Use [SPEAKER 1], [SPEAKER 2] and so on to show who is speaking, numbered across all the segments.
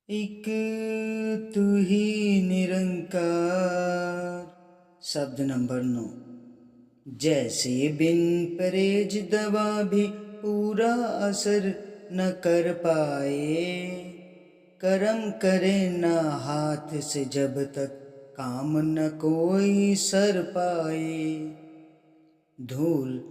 [SPEAKER 1] एक तू ही निरंकार। शब्द नंबर 9। जैसे बिन परहेज दवा भी पूरा असर न कर पाए, कर्म करे न हाथ से जब तक काम न कोई सर पाए। धूल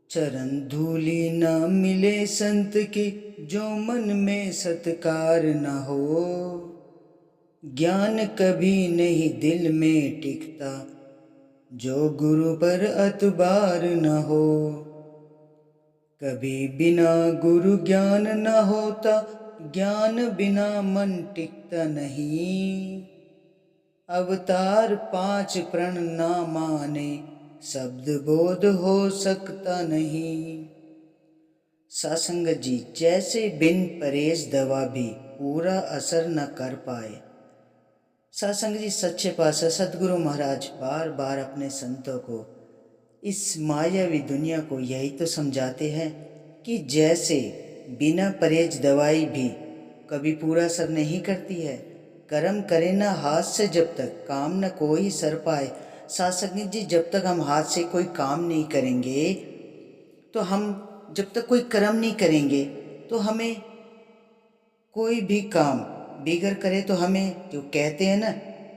[SPEAKER 1] चरण धूलि न मिले संत के, जो मन में सत्कार न हो। ज्ञान कभी नहीं दिल में टिकता, जो गुरु पर अतबार न हो। कभी बिना गुरु ज्ञान न होता, ज्ञान बिना मन टिकता नहीं। अवतार 5 प्रण ना माने, शब्द बोध हो सकता नहीं। सासंगत जी, जैसे बिन परहेज दवा भी पूरा असर न कर पाए। सासंगत जी, सच्चे पातशाह सदगुरु महाराज बार बार अपने संतों को, इस मायावी दुनिया को यही तो समझाते हैं कि जैसे बिना परहेज दवाई भी कभी पूरा असर नहीं करती है, कर्म करे ना हाथ से जब तक काम न कोई सर पाए। सासंगत जी, जब तक हम हाथ से कोई काम नहीं करेंगे, तो हम जब तक कोई कर्म नहीं करेंगे तो हमें कोई भी काम बिगड़ करे तो हमें जो कहते हैं ना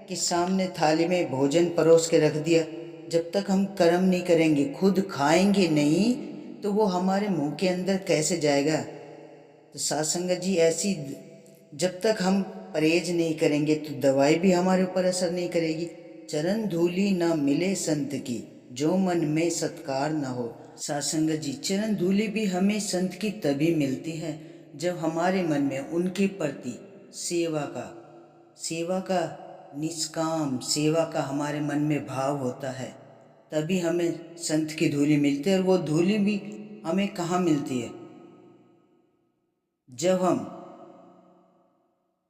[SPEAKER 1] कि सामने थाली में भोजन परोस के रख दिया, जब तक हम कर्म नहीं करेंगे, खुद खाएंगे नहीं, तो वो हमारे मुंह के अंदर कैसे जाएगा। तो सासंगत जी, ऐसी जब तक हम परहेज नहीं करेंगे तो दवाई भी हमारे ऊपर असर नहीं करेगी। चरण धूलि ना मिले संत की, जो मन में सत्कार न हो। सासंगत जी, चरण धूलि भी हमें संत की तभी मिलती है जब हमारे मन में उनके प्रति सेवा का निष्काम सेवा का हमारे मन में भाव होता है, तभी हमें संत की धूलि मिलती है। और वो धूलि भी हमें कहाँ मिलती है? जब हम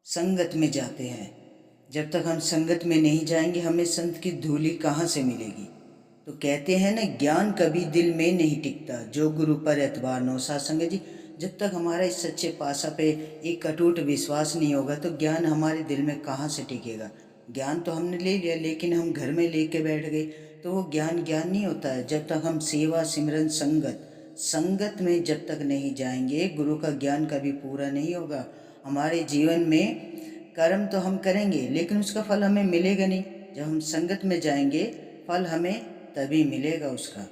[SPEAKER 1] संगत में जाते हैं। जब तक हम संगत में नहीं जाएंगे, हमें संत की धूलि कहाँ से मिलेगी? तो कहते हैं ना, ज्ञान कभी दिल में नहीं टिकता, जो गुरु पर एतबार न हो। सासंगत जी, जब तक हमारा इस सच्चे पातशाह पे एक अटूट विश्वास नहीं होगा, तो ज्ञान हमारे दिल में कहाँ से टिकेगा? ज्ञान तो हमने ले लिया, लेकिन हम घर में लेके बैठ गए, तो वो ज्ञान नहीं होता है। जब तक हम सेवा सिमरन संगत में जब तक नहीं जाएंगे, गुरु का ज्ञान कभी पूरा नहीं होगा। हमारे जीवन में कर्म तो हम करेंगे, लेकिन उसका फल हमें मिलेगा नहीं। जब हम संगत में जाएंगे, फल हमें तभी मिलेगा उसका।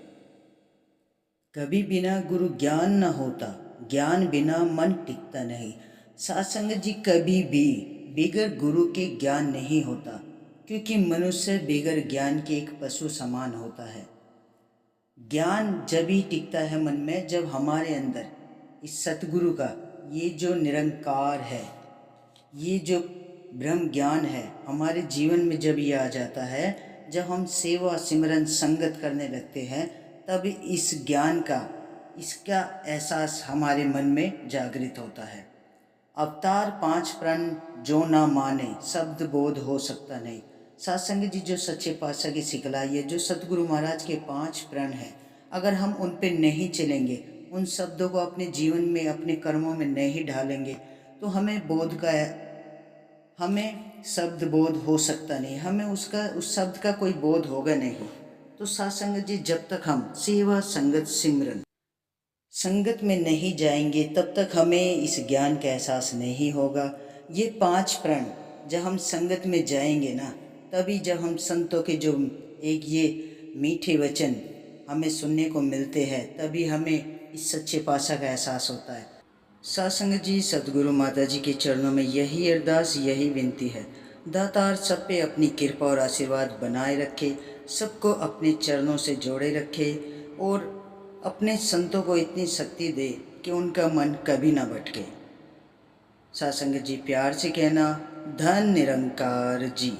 [SPEAKER 1] कभी बिना गुरु ज्ञान न होता, ज्ञान बिना मन टिकता नहीं। सासंगत जी, कभी भी बिगर गुरु के ज्ञान नहीं होता, क्योंकि मनुष्य बिगर ज्ञान के एक पशु समान होता है। ज्ञान जब ही टिकता है मन में, जब हमारे अंदर इस सतगुरु का ये जो निरंकार है, ये जो ब्रह्म ज्ञान है, हमारे जीवन में जब ये आ जाता है, जब हम सेवा सिमरन संगत करने लगते हैं, तब इस ज्ञान का इसका एहसास हमारे मन में जागृत होता है। अवतार 5 प्रण जो ना माने, शब्द बोध हो सकता नहीं। सत्संग जी, जो सच्चे पातशाह की सिखलाई है, जो सतगुरु महाराज के 5 प्रण हैं, अगर हम उन पे नहीं चलेंगे, उन शब्दों को अपने जीवन में अपने कर्मों में नहीं ढालेंगे, तो हमें शब्द बोध हो सकता नहीं, हमें उस शब्द का कोई बोध होगा नहीं। तो सत्संग जी, जब तक हम सेवा संगत सिमरन संगत में नहीं जाएंगे, तब तक हमें इस ज्ञान का एहसास नहीं होगा। ये 5 प्रण जब हम संगत में जाएंगे ना, तभी जब हम संतों के जो एक ये मीठे वचन हमें सुनने को मिलते हैं, तभी हमें इस सच्चे पातशाह का एहसास होता है। सत्संग जी, सतगुरु माता जी के चरणों में यही अरदास, यही विनती है, दातार सब पे अपनी कृपा और आशीर्वाद बनाए रखे, सबको अपने चरणों से जोड़े रखे और अपने संतों को इतनी शक्ति दे कि उनका मन कभी ना भटके। सत्संग जी, प्यार से कहना, धन निरंकार जी।